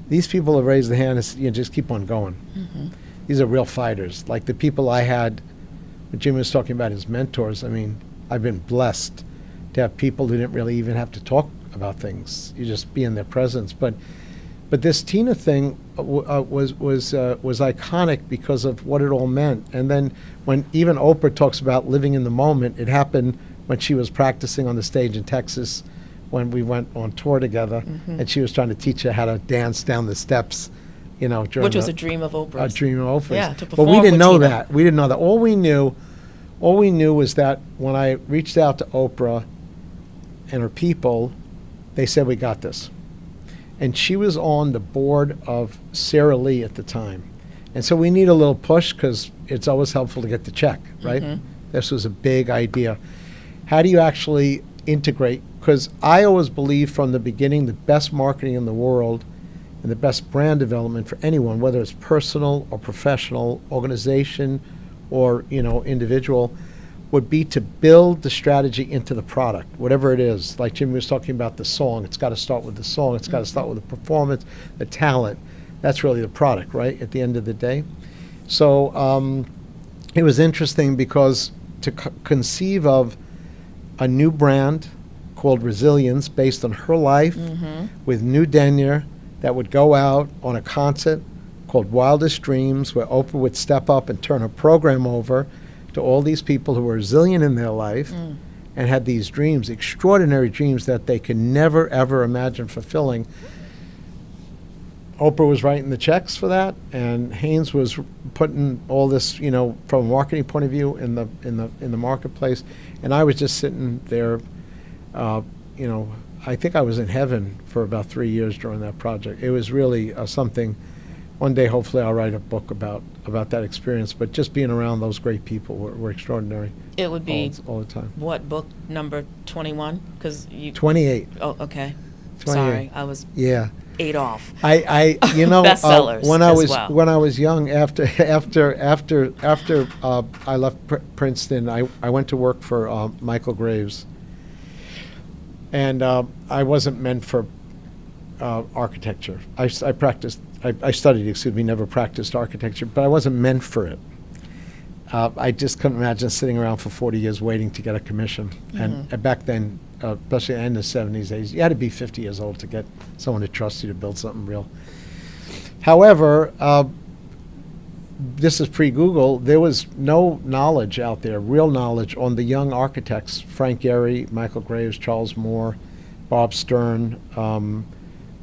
These people have raised the hand and just keep on going. Mm-hmm. These are real fighters. Like the people I had, what Jim was talking about, his mentors. I've been blessed to have people who didn't really even have to talk about things. You just be in their presence. But this Tina thing was iconic because of what it all meant. And then when even Oprah talks about living in the moment, it happened when she was practicing on the stage in Texas when we went on tour together, and she was trying to teach her how to dance down the steps, during Which was a dream of Oprah's. A dream of Oprah's. Yeah, to but perform we didn't with know Tina. that. We didn't know that. All we knew was that when I reached out to Oprah and her people, they said, we got this. And she was on the board of Sara Lee at the time. And so we need a little push because it's always helpful to get the check, right? This was a big idea. How do you actually integrate? Because I always believed from the beginning the best marketing in the world and the best brand development for anyone, whether it's personal or professional, organization or individual, would be to build the strategy into the product, whatever it is. Like Jimmy was talking about the song, it's got to start with the song, it's got to start with the performance, the talent. That's really the product, right, at the end of the day. So it was interesting because to conceive of a new brand called Resilience based on her life with new Denier that would go out on a concert called Wildest Dreams, where Oprah would step up and turn her program over to all these people who were resilient in their life and had these dreams, extraordinary dreams that they could never, ever imagine fulfilling. Oprah was writing the checks for that, and Haynes was putting all this, from a marketing point of view in the marketplace, and I was just sitting there, I think I was in heaven for about 3 years during that project. It was really something. One day, hopefully, I'll write a book about that experience. But just being around those great people were extraordinary. It would be all the time. What, book number 21? Because you 28. Oh, okay. 28. Sorry, I was 8 off. I Bestsellers when I was young, after I left Princeton, I went to work for Michael Graves, and I wasn't meant for architecture. I studied, never practiced architecture, but I wasn't meant for it. I just couldn't imagine sitting around for 40 years waiting to get a commission. And back then, especially in the 70s, 80s, you had to be 50 years old to get someone to trust you to build something real. However, this is pre-Google. There was no knowledge out there, real knowledge on the young architects, Frank Gehry, Michael Graves, Charles Moore, Bob Stern,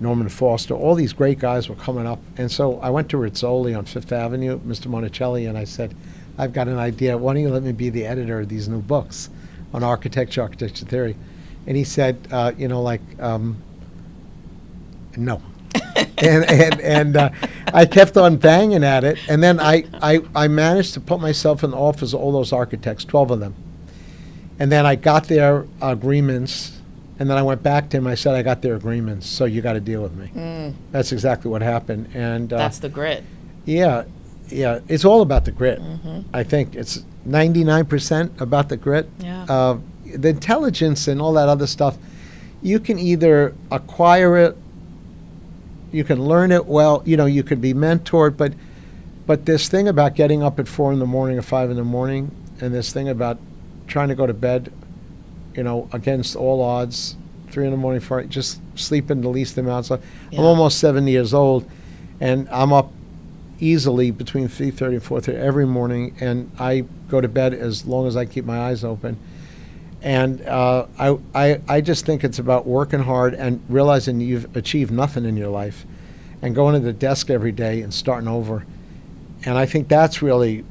Norman Foster, all these great guys were coming up. And so I went to Rizzoli on Fifth Avenue, Mr. Monticelli, and I said, I've got an idea. Why don't you let me be the editor of these new books on architecture theory? And he said, no. and I kept on banging at it. And then I managed to put myself in the office of all those architects, 12 of them. And then I got their agreements. And then I went back to him. I said, I got their agreements, so you got to deal with me. That's exactly what happened. And That's the grit. Yeah. It's all about the grit. I think it's 99% about the grit. Yeah. The intelligence and all that other stuff, you can either acquire it, you can learn it well, you could be mentored, but this thing about getting up at 4 in the morning or 5 in the morning, and this thing about trying to go to bed against all odds, 3 in the morning, just sleeping the least amount. So I'm almost 70 years old, and I'm up easily between 3:30 and 4:30 every morning, and I go to bed as long as I keep my eyes open. And I just think it's about working hard and realizing you've achieved nothing in your life, and going to the desk every day and starting over. And I think that's really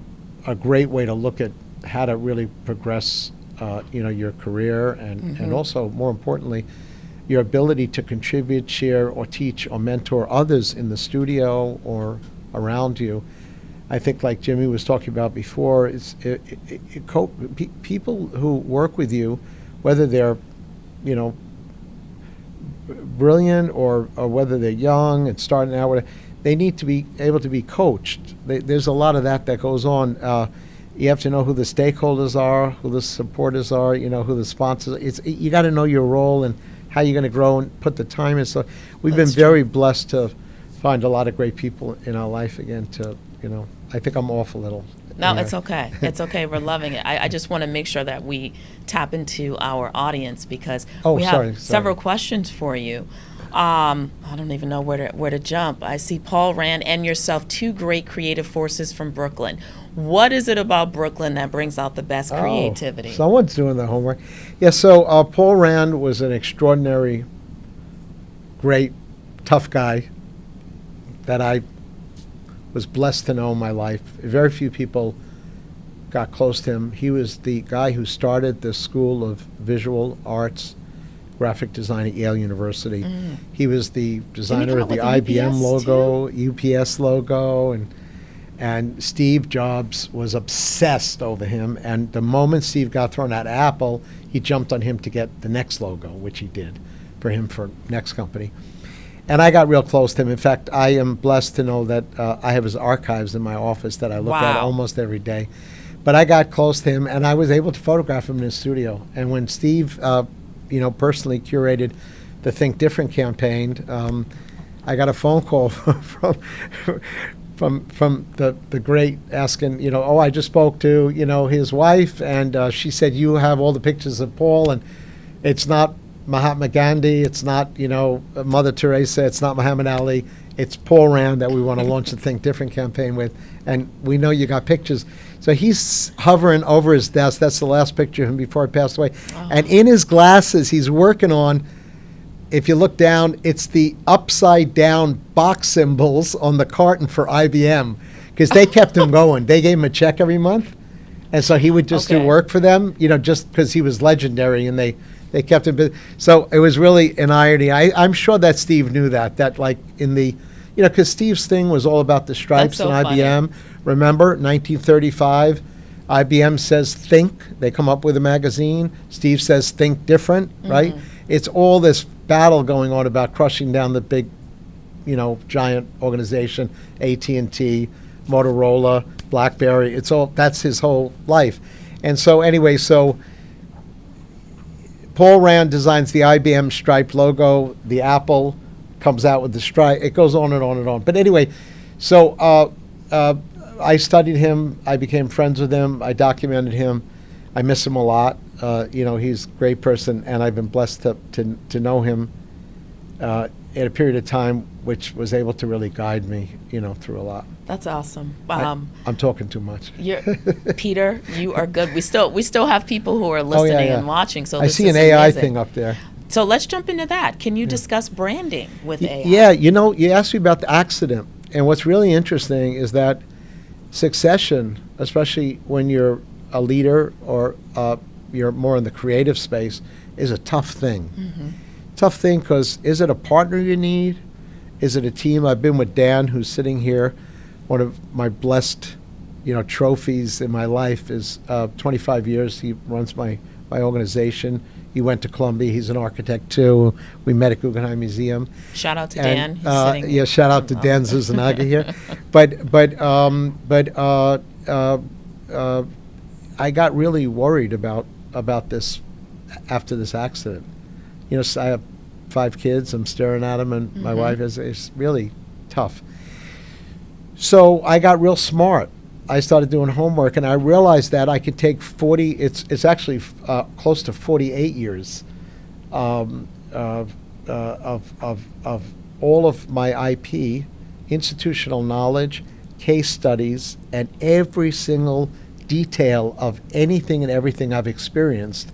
a great way to look at how to really progress your career and also, more importantly, your ability to contribute, share, or teach or mentor others in the studio or around you. I think, like Jimmy was talking about before, people who work with you, whether they're, brilliant or whether they're young and starting out, they need to be able to be coached. There's a lot of that goes on. You have to know who the stakeholders are, who the supporters are, who the sponsors are. You got to know your role and how you're going to grow and put the time in. So we've been very blessed to find a lot of great people in our life again. I think I'm off a little. No, Yeah. it's okay. It's okay. We're loving it. I just want to make sure that we tap into our audience because Oh, we have sorry. several questions for you. I don't even know where to jump. I see Paul Rand and yourself, two great creative forces from Brooklyn. What is it about Brooklyn that brings out the best creativity? Oh, someone's doing the homework. Yeah, so Paul Rand was an extraordinary, great, tough guy that I was blessed to know in my life. Very few people got close to him. He was the guy who started the School of Visual Arts, Graphic Design at Yale University. He was the designer come of up the with the IBM UPS logo, UPS logo, and Steve Jobs was obsessed over him. And the moment Steve got thrown out of Apple, he jumped on him to get the next logo, which he did for him for next company. And I got real close to him. In fact, I am blessed to know that I have his archives in my office that I look at Wow. almost every day. But I got close to him, and I was able to photograph him in his studio. And when Steve, personally curated the Think Different campaign, I got a phone call from the great asking, I just spoke to, his wife, and she said, you have all the pictures of Paul, and it's not Mahatma Gandhi, it's not, Mother Teresa, it's not Muhammad Ali, it's Paul Rand that we want to launch the Think Different campaign with, and we know you got pictures. So he's hovering over his desk. That's the last picture of him before he passed away. Oh. And in his glasses, he's working on, if you look down, it's the upside down box symbols on the carton for IBM, because they kept him going. They gave him a check every month, and so he would just do Okay. work for them, just because he was legendary, and they kept him busy. So it was really an irony. I'm sure that Steve knew that like in the, because Steve's thing was all about the stripes That's so and funny. IBM. Remember, 1935, IBM says think. They come up with a magazine. Steve says think different, right? It's all this battle going on about crushing down the big, giant organization, AT&T, Motorola, BlackBerry. That's his whole life. And so anyway, Paul Rand designs the IBM striped logo. The Apple comes out with the stripe. It goes on and on and on. But anyway, so I studied him. I became friends with him. I documented him. I miss him a lot. He's a great person, and I've been blessed to know him in a period of time which was able to really guide me, through a lot. That's awesome. I'm talking too much. Peter, you are good. We still have people who are listening yeah. and watching. So I this see is an AI amazing. thing up there. So let's jump into that. Can you discuss branding with AI? Yeah, you asked me about the accident, and what's really interesting is that succession, especially when you're a leader or you're more in the creative space, is a tough thing. Tough thing because is it a partner you need? Is it a team? I've been with Dan, who's sitting here. One of my blessed, trophies in my life is 25 years. He runs my organization. He went to Columbia. He's an architect too. We met at Guggenheim Museum. Shout out to And, Dan. He's sitting shout out to Dan Zuzanaga here. I got really worried about this after this accident. I have 5 kids. I'm staring at them, and my wife is. It's really tough. So I got real smart. I started doing homework, and I realized that I could take 40. It's actually close to 48 years of all of my IP, institutional knowledge, case studies, and every single detail of anything and everything I've experienced,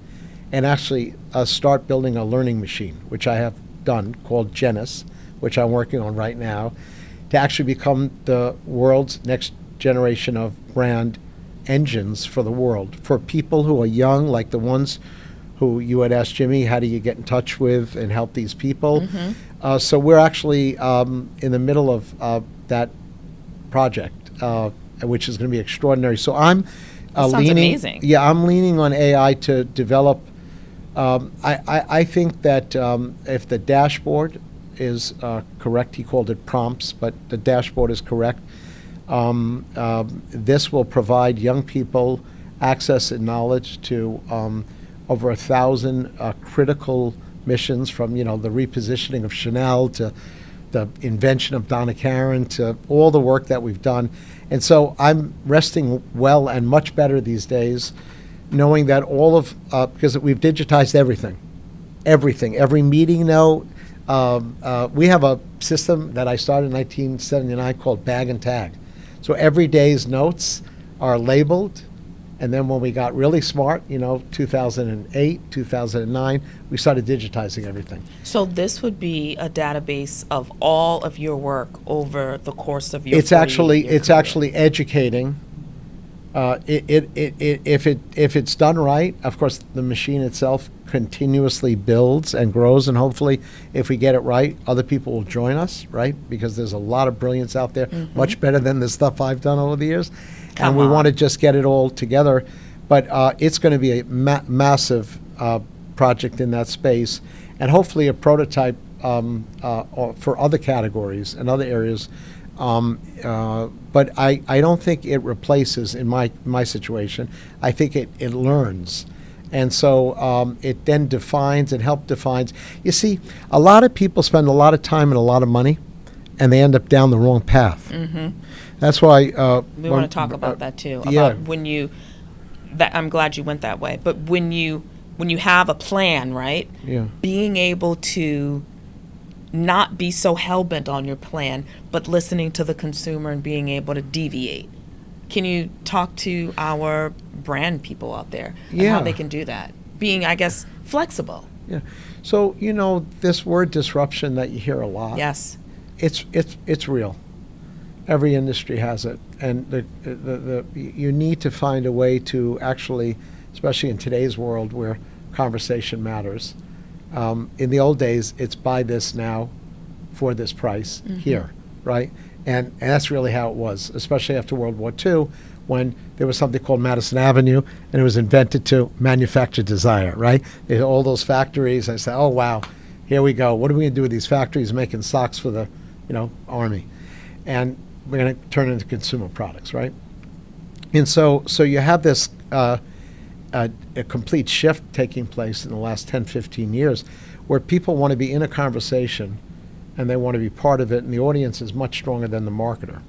and actually start building a learning machine, which I have done, called Genis, which I'm working on right now, to actually become the world's next generation of brand engines for the world, for people who are young, like the ones who you had asked Jimmy, how do you get in touch with and help these people? So we're actually in the middle of that project, which is going to be extraordinary. So I'm That sounds leaning. amazing. Yeah, I'm leaning on AI to develop. I think that if the dashboard is correct, he called it prompts, but the dashboard is correct. This will provide young people access and knowledge to over 1,000 critical missions, from the repositioning of Chanel to the invention of Donna Karan to all the work that we've done. And so I'm resting well and much better these days, knowing that all of, because we've digitized everything, every meeting note. We have a system that I started in 1979 called Bag and Tag. So every day's notes are labeled. And then when we got really smart, 2008, 2009, we started digitizing everything. So this would be a database of all of your work over the course of your It's actually educating. If it's done right, of course, the machine itself continuously builds and grows, and hopefully, if we get it right, other people will join us, right? Because there's a lot of brilliance out there, much better than the stuff I've done over the years. And we want to just get it all together. But it's going to be a massive project in that space, and hopefully a prototype for other categories and other areas. But I don't think it replaces, in my situation. I think it learns. And so it then defines and defines. You see, a lot of people spend a lot of time and a lot of money, and they end up down the wrong path. That's why we want to talk about that too. Yeah. About when you, I'm glad you went that way. But when you have a plan, right? Yeah. Being able to not be so hell-bent on your plan, but listening to the consumer and being able to deviate. Can you talk to our brand people out there and how they can do that? Being, I guess, flexible. Yeah. So, this word disruption that you hear a lot. Yes. It's real. Every industry has it, and you need to find a way to actually, especially in today's world where conversation matters. In the old days, it's buy this now for this price here, right? And that's really how it was, especially after World War II, when there was something called Madison Avenue, and it was invented to manufacture desire, right? They had all those factories. I said, oh, wow, here we go. What are we going to do with these factories making socks for the, army? And we're going to turn it into consumer products, right? And so you have this a complete shift taking place in the last 10, 15 years where people want to be in a conversation and they want to be part of it, and the audience is much stronger than the marketer.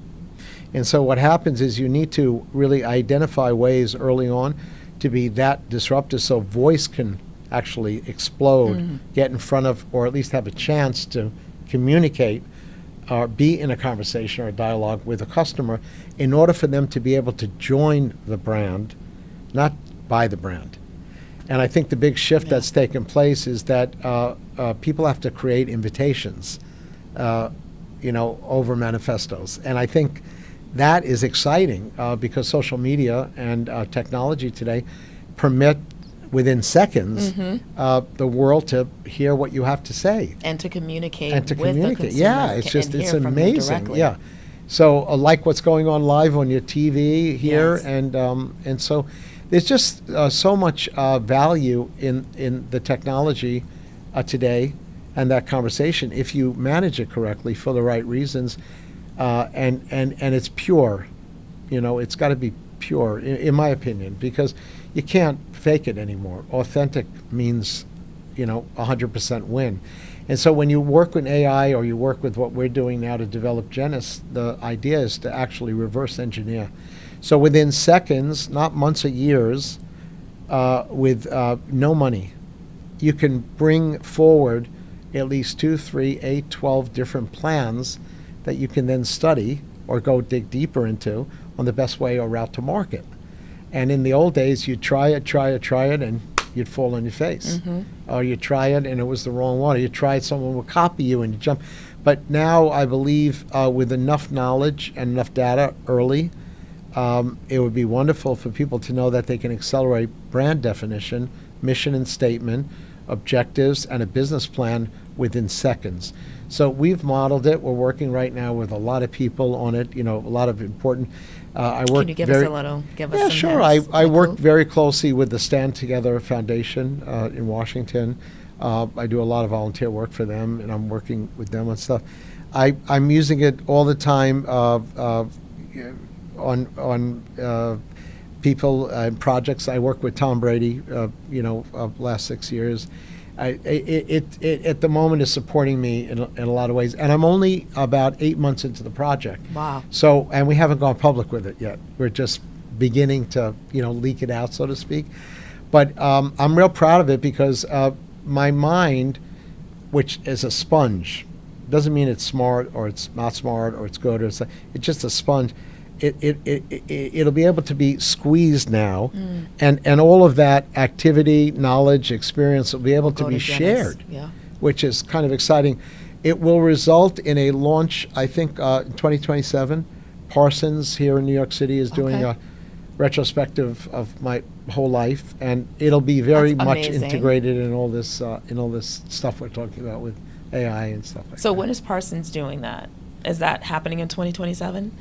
And so what happens is you need to really identify ways early on to be that disruptive so voice can actually explode, get in front of, or at least have a chance to communicate or be in a conversation or a dialogue with a customer in order for them to be able to join the brand, not buy the brand. And I think the big shift that's taken place is that people have to create invitations, over manifestos. And I think that is exciting because social media and technology today permit within seconds the world to hear what you have to say. And to communicate with the consumer. Yeah, it's amazing. Yeah. So like what's going on live on your TV here, and so there's just so much value in the technology today and that conversation if you manage it correctly for the right reasons, and it's pure. It's got to be pure, in my opinion, because you can't fake it anymore. Authentic means, 100% win. And so when you work with AI or you work with what we're doing now to develop Genesis, the idea is to actually reverse engineer. So within seconds, not months or years, with no money, you can bring forward at least 2, 3, 8, 12 different plans that you can then study or go dig deeper into on the best way or route to market. And in the old days, you'd try it, and you'd fall on your face. Or you try it, and it was the wrong one. Or you try it, someone would copy you, and you jump. But now, I believe, with enough knowledge and enough data early, it would be wonderful for people to know that they can accelerate brand definition, mission and statement, objectives, and a business plan within seconds. So we've modeled it. We're working right now with a lot of people on it, a lot of important. I work Can you give us a little? Give us yeah, some sure. hints. I work very closely with the Stand Together Foundation in Washington. I do a lot of volunteer work for them, and I'm working with them on stuff. I'm using it all the time on people and projects. I work with Tom Brady, last 6 years, It at the moment is supporting me in a lot of ways, and I'm only about 8 months into the project. Wow. So, and we haven't gone public with it yet. We're just beginning to, leak it out, so to speak. But I'm real proud of it because my mind, which is a sponge, doesn't mean it's smart or it's not smart or it's good or it's just a sponge. It'll be able to be squeezed now, and all of that activity, knowledge, experience will be able to be shared, which is kind of exciting. It will result in a launch, I think, in 2027. Parsons here in New York City is doing a retrospective of my whole life, and it'll be very That's much amazing. integrated in all this stuff we're talking about with AI and stuff like So that. when is Parsons doing that? Is that happening in 2027?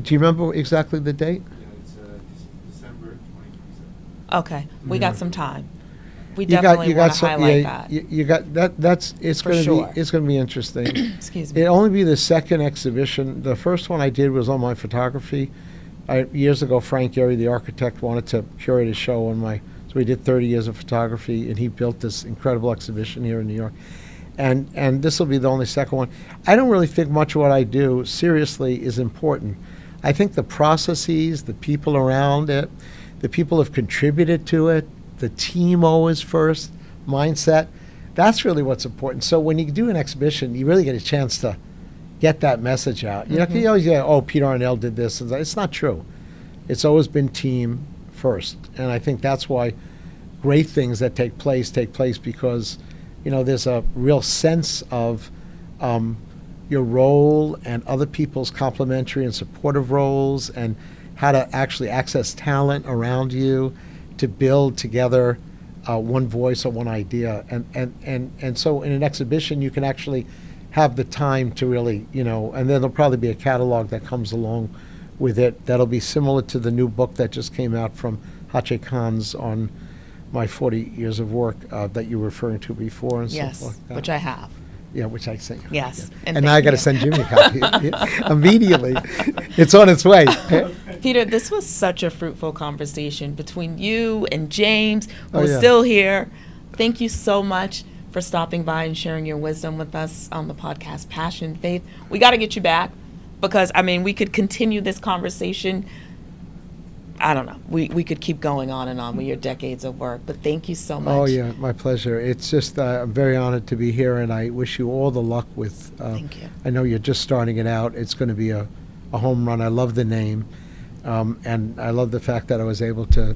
Do you remember exactly the date? Yeah, it's December 2027. Okay, we got some time. We You got- definitely you want got to some- highlight yeah, that. You got that. That's it's For going to sure. be it's going to be interesting. Excuse me. It'll only be the second exhibition. The first one I did was on my photography. Years ago, Frank Gehry, the architect, wanted to curate a show on my. So we did 30 years of photography, and he built this incredible exhibition here in New York. And this will be the only second one. I don't really think much of what I do seriously is important. I think the processes, the people around it, the people have contributed to it, the team always first, mindset. That's really what's important. So when you do an exhibition, you really get a chance to get that message out. You know, you always say, oh, Peter Arnell did this. It's not true. It's always been team first. And I think that's why great things that take place because, there's a real sense of your role and other people's complementary and supportive roles and how to actually access talent around you to build together one voice or one idea. And so in an exhibition, you can actually have the time to really, and then there'll probably be a catalog that comes along with it that'll be similar to the new book that just came out from Hache Khan's on my 40 years of work that you were referring to before and Yes, stuff like that. which I have. Yeah, which I sent you. Yes, Yeah. and And now I thank got to you. send Jimmy a copy immediately. It's on its way. Peter, this was such a fruitful conversation between you and James, Oh, who's yeah. still here. Thank you so much for stopping by and sharing your wisdom with us on the podcast Passion Faith. We got to get you back because, we could continue this conversation. I don't know. We could keep going on and on with your decades of work, but thank you so much. Oh, yeah, my pleasure. It's just, I'm very honored to be here, and I wish you all the luck with, Thank you. I know you're just starting it out. It's going to be a home run. I love the name, and I love the fact that I was able to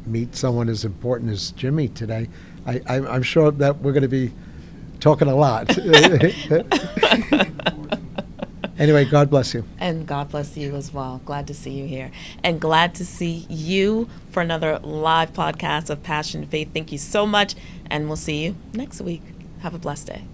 meet someone as important as Jimmy today. I'm sure that we're going to be talking a lot. Anyway, God bless you. And God bless you as well. Glad to see you here. And glad to see you for another live podcast of Passion Faith. Thank you so much. And we'll see you next week. Have a blessed day.